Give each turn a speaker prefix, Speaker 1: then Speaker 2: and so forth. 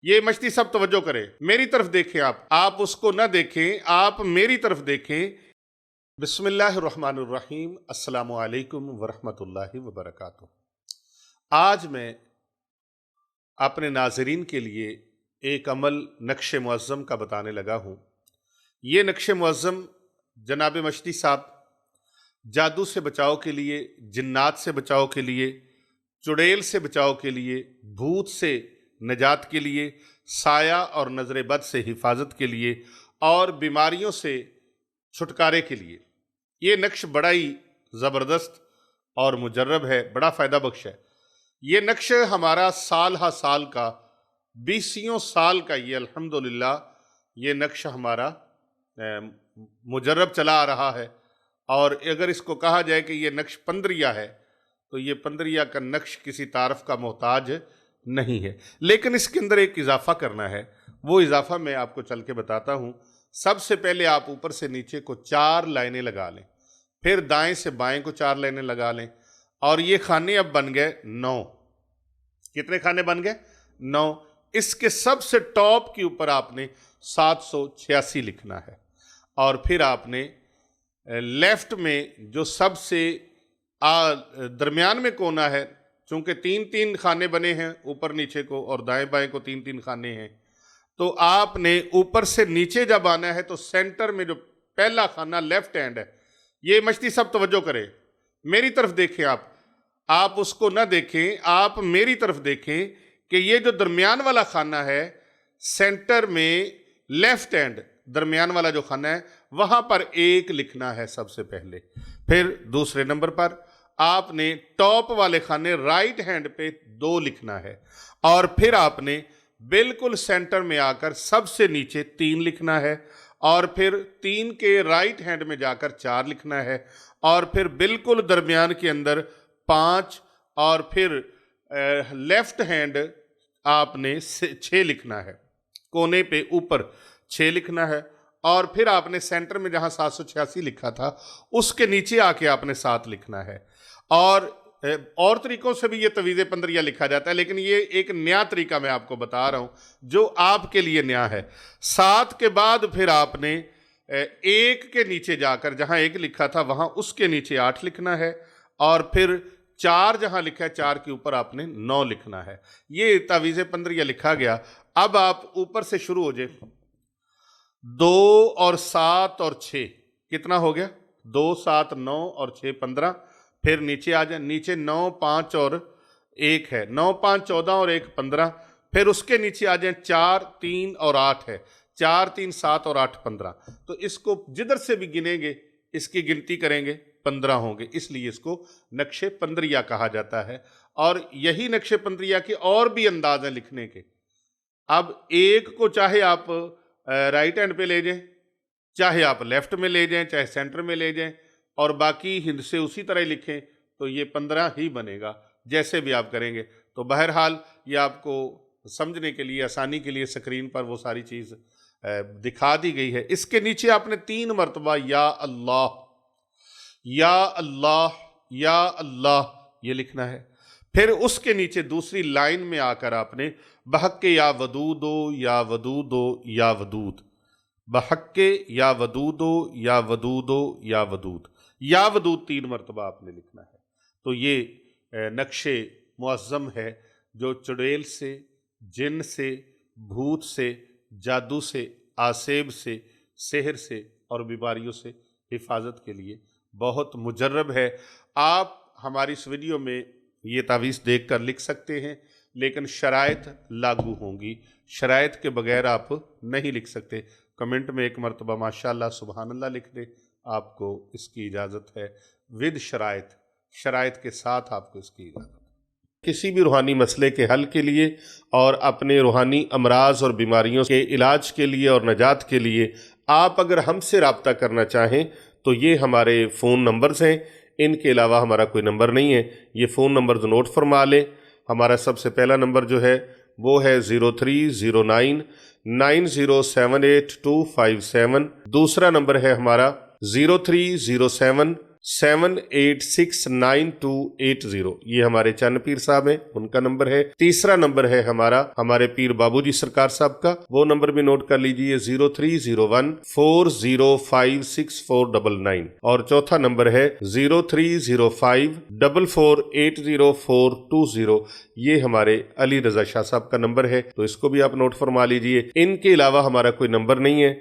Speaker 1: ये मछली सब तवज्जो करें, मेरी तरफ देखें, आप उसको ना देखें, आप मेरी तरफ देखें। बिस्मिल्लाहिर्रहमानिर्रहीम, अस्सलामु अलैकुम वरहमतुल्लाहि वबरकातुहू। आज मैं अपने नाज़रीन के लिए एक अमल नक्श मुअज़्ज़म का बताने लगा हूँ। ये नक्श मुअज़्ज़म जनाब मछली साहब जादू से बचाव के लिए, जिन्नात से बचाव के लिए, चुड़ैल से बचाव के लिए, भूत से निजात के लिए, साया और नज़र बद से हिफाजत के लिए और बीमारियों से छुटकारे के लिए ये नक्श बड़ा ही ज़बरदस्त और मुजर्रब है, बड़ा फ़ायदा बख्श है। ये नक्श हमारा साल हा साल का, 20 साल का ये अल्हम्दुलिल्लाह ये नक्श हमारा मुजर्रब चला आ रहा है। और अगर इसको कहा जाए कि ये नक्श पंद्रिया है तो ये पंद्रिया का नक्श किसी तारफ़ का मोहताज नहीं है, लेकिन इसके अंदर एक इजाफा करना है। वो इजाफा मैं आपको चल के बताता हूँ। सबसे पहले आप ऊपर से नीचे को 4 लाइनें लगा लें, फिर दाएं से बाएं को 4 लाइनें लगा लें, और ये खाने अब बन गए 9। कितने खाने बन गए? 9। इसके सबसे टॉप के ऊपर आपने 786 लिखना है, और फिर आपने लेफ्ट में जो सबसे दरमियान में कोना है, चूंकि 3-3 खाने बने हैं ऊपर नीचे को, और दाएं बाएं को 3-3 खाने हैं, तो आपने ऊपर से नीचे जब आना है तो सेंटर में जो पहला खाना लेफ्ट हैंड है, ये मछली सब तवज्जो करें, मेरी तरफ देखें, आप उसको ना देखें, आप मेरी तरफ देखें कि ये जो दरमियान वाला खाना है, सेंटर में लेफ्ट हैंड दरमियान वाला जो खाना है, वहां पर 1 लिखना है सबसे पहले। फिर दूसरे नंबर पर आपने टॉप वाले खाने राइट हैंड पे 2 लिखना है, और फिर आपने बिल्कुल सेंटर में आकर सबसे नीचे 3 लिखना है, और फिर 3 के राइट हैंड में जाकर 4 लिखना है, और फिर बिल्कुल दरमियान के अंदर 5, और फिर लेफ्ट हैंड आपने 6 लिखना है, कोने पे ऊपर 6 लिखना है, और फिर आपने सेंटर में जहां 786 लिखा था उसके नीचे आके आपने 7 लिखना है। और तरीकों से भी ये तवीज़े पंद्रिया लिखा जाता है, लेकिन ये एक नया तरीका मैं आपको बता रहा हूं जो आपके लिए नया है। 7 के बाद फिर आपने 1 के नीचे जाकर जहां 1 लिखा था वहां उसके नीचे 8 लिखना है, और फिर 4 जहां लिखा है 4 के ऊपर आपने 9 लिखना है। ये तवीज़े पंद्रिया लिखा गया। अब आप ऊपर से शुरू हो जाए। 2 और 7 और 6 कितना हो गया? 2 7 9 और 6 15। फिर नीचे आ जाए, नीचे 9 5 और 1 है, 9 5 14 और 1 15। फिर उसके नीचे आ जाए 4 3 और 8 है, 4 3 7 और 8 15। तो इसको जिधर से भी गिनेंगे इसकी गिनती करेंगे 15 होंगे, इसलिए इसको नक्शे पंद्रिया कहा जाता है। और यही नक्शे पंद्रिया के और भी अंदाज हैं लिखने के। अब 1 को चाहे आप राइट हैंड पे ले जाएं, चाहे आप लेफ्ट में ले जाएं, चाहे सेंटर में ले जाएं, और बाकी हिंद से उसी तरह लिखें, तो ये 15 ही बनेगा जैसे भी आप करेंगे। तो बहरहाल ये आपको समझने के लिए, आसानी के लिए स्क्रीन पर वो सारी चीज़ दिखा दी गई है। इसके नीचे आपने 3 मरतबा या अल्लाह, या अल्लाह, या अल्लाह ये लिखना है। फिर उसके नीचे दूसरी लाइन में आकर आपने बहक्के या वदूदो, या वदूदो, या वदूद, बहक्के या वदूदो, या वदूदो, या वदूद, या वदूद 3 मरतबा आपने लिखना है। तो ये नक्शे मुअज़्ज़म है जो चुड़ैल से, जिन से, भूत से, जादू से, आसेब से, सेहर से और बीमारियों से हिफाजत के लिए बहुत मुजर्रब है। आप हमारी इस वीडियो में ये तावीज़ देख कर लिख सकते हैं, लेकिन शराइत लागू होंगी, शराइत के बगैर आप नहीं लिख सकते। कमेंट में 1 मरतबा माशाअल्लाह सुबहानल्लाह लिख दें, आपको इसकी इजाज़त है। विद शराइत, शराइत के साथ आपको इसकी इजाज़त है। किसी भी रूहानी मसले के हल के लिए और अपने रूहानी अमराज और बीमारियों के इलाज के लिए और नजात के लिए आप अगर हमसे रब्ता करना चाहें तो ये हमारे फ़ोन नंबर्स हैं। इनके अलावा हमारा कोई नंबर नहीं है। ये फ़ोन नंबर नोट फरमा लें। हमारा सबसे पहला नंबर जो है वो है 0309 9078 257। दूसरा नंबर है हमारा 0307 78698280। ये हमारे चन्न पीर साहब हैं, उनका नंबर है। तीसरा नंबर है हमारे पीर बाबूजी सरकार साहब का, वो नंबर भी नोट कर लीजिए 0301405649। और चौथा नंबर है 030544804020। ये हमारे अली रजा शाह साहब का नंबर है, तो इसको भी आप नोट फरमा लीजिए। इनके अलावा हमारा कोई नंबर नहीं है।